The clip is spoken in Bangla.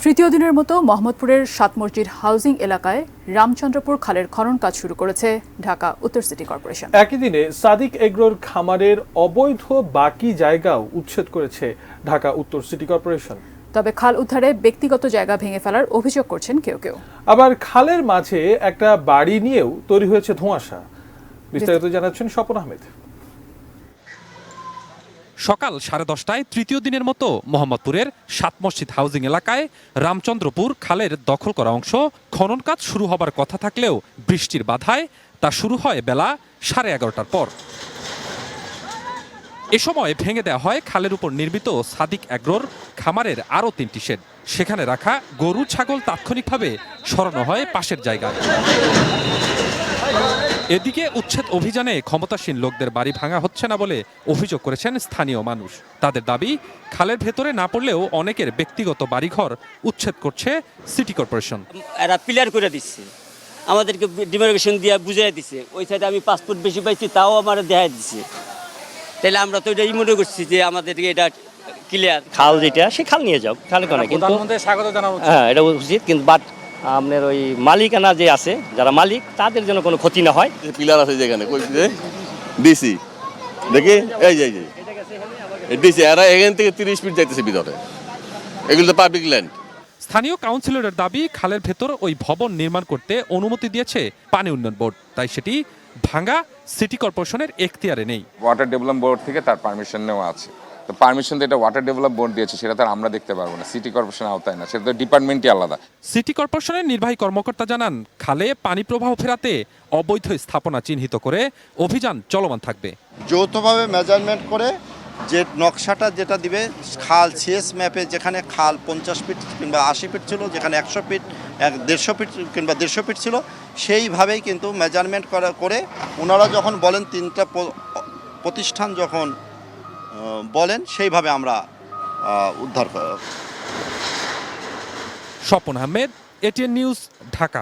তৃতীয় দিনের মতো মোহাম্মদপুরের ৭ মসজিদ হাউজিং এলাকায় রামচন্দ্রপুর খালের খনন কাজ শুরু করেছে ঢাকা উত্তর সিটি কর্পোরেশন। একই দিনে সাদিক এগ্রোর খামারের অবৈধ বাকি জায়গাও উচ্ছেদ করেছে ঢাকা উত্তর সিটি কর্পোরেশন। তবে খাল উদ্ধারে ব্যক্তিগত জায়গা ভেঙে ফেলার অভিযোগ করছেন কেউ কেউ। আবার খালের মাঝে একটা বাড়ি নিয়েও তৈরি হয়েছে ধোঁয়াশা। বিস্তারিত জানাচ্ছেন স্বপন আহমেদ। সকাল 10:30টায় তৃতীয় দিনের মতো মোহাম্মদপুরের ৭ মসজিদ হাউজিং এলাকায় রামচন্দ্রপুর খালের দখল করা অংশ খনন কাজ শুরু হবার কথা থাকলেও বৃষ্টির বাধায় তা শুরু হয় বেলা 11:30টার পর। এ সময় ভেঙে দেওয়া হয় খালের উপর নির্মিত সাদিক এগ্রোর খামারের আরও ৩টি শেড। সেখানে রাখা গরু ছাগল তাৎক্ষণিকভাবে সরানো হয় পাশের জায়গায়। এদিকে উচ্ছেদ অভিযানে ক্ষমতাসীন লোকদের বাড়ি ভাঙা হচ্ছে না বলে অভিযোগ করেছেন স্থানীয় মানুষ। তাদের দাবি, খালের ভেতরে না পড়লেও অনেকের ব্যক্তিগত বাড়িঘর উচ্ছেদ করছে সিটি কর্পোরেশন। এরা পিলার করে দিচ্ছে, আমাদেরকে ডিমার্কেশন দিয়ে বুঝিয়ে দিচ্ছে। ওই সাইডে আমি পাসপোর্ট বেশি পাইছি, তাও আমার দেখাই দিচ্ছে। তাহলে আমরা তো এটাই মনে করছি যে আমাদেরকে এটা ক্লিয়ার। খাল যেটা সে খাল নিয়ে যাও, খালে কোনো কিন্তু স্বাগত জানানো হ্যাঁ এটা উচিত, কিন্তু বাট আপনার ওই মালিকানা যে আছে যারা মালিক তাদের জন্য কোনো ক্ষতি না হয়। পিলার আছে যেখানে ডিসি দেখি এই যে ডিসি এরা এখান থেকে 30 ফিট যাইতেছে ভিতরে, এগুলো তো পাবলিক ল্যান্ড। স্থানীয় কাউন্সিলরের দাবি, খালের ভেতর ওই ভবন নির্মাণ করতে অনুমতি দিয়েছে পানি উন্নয়ন বোর্ড, তাই সেটি ভাঙা সিটি কর্পোরেশনের এখতিয়ারে নেই। ওয়াটার ডেভেলপমেন্ট বোর্ড থেকে তার পারমিশন নেওয়া আছে। তো পারমিশন যেটা ওয়াটার ডেভেলপ বোর্ড দিয়েছে সেটা তো আমরা দেখতে পারবো না, সিটি কর্পোরেশনের আওতায় না, সেটা তো ডিপার্টমেন্টই আলাদা। সিটি কর্পোরেশনের নির্বাহী কর্মকর্তা জানান, খালে পানি প্রবাহ ফেরাতে অবৈধ স্থাপনা চিহ্নিত করে অভিযান চলমান থাকবে। যৌথভাবে মেজারমেন্ট করে যে নকশাটা যেটা দিবে, খাল সিএস ম্যাপে যেখানে খাল 50 ফিট কিংবা 80 ফিট ছিল, যেখানে 100 ফিট 150 ফিট কিংবা 150 ফিট ছিল, সেইভাবেই কিন্তু মেজারমেন্ট করে ওনারা যখন বলেন, 3টা প্রতিষ্ঠান যখন বলেন সেইভাবে আমরা উদ্ধার করা। Swapan Ahmed, ATN news, Dhaka.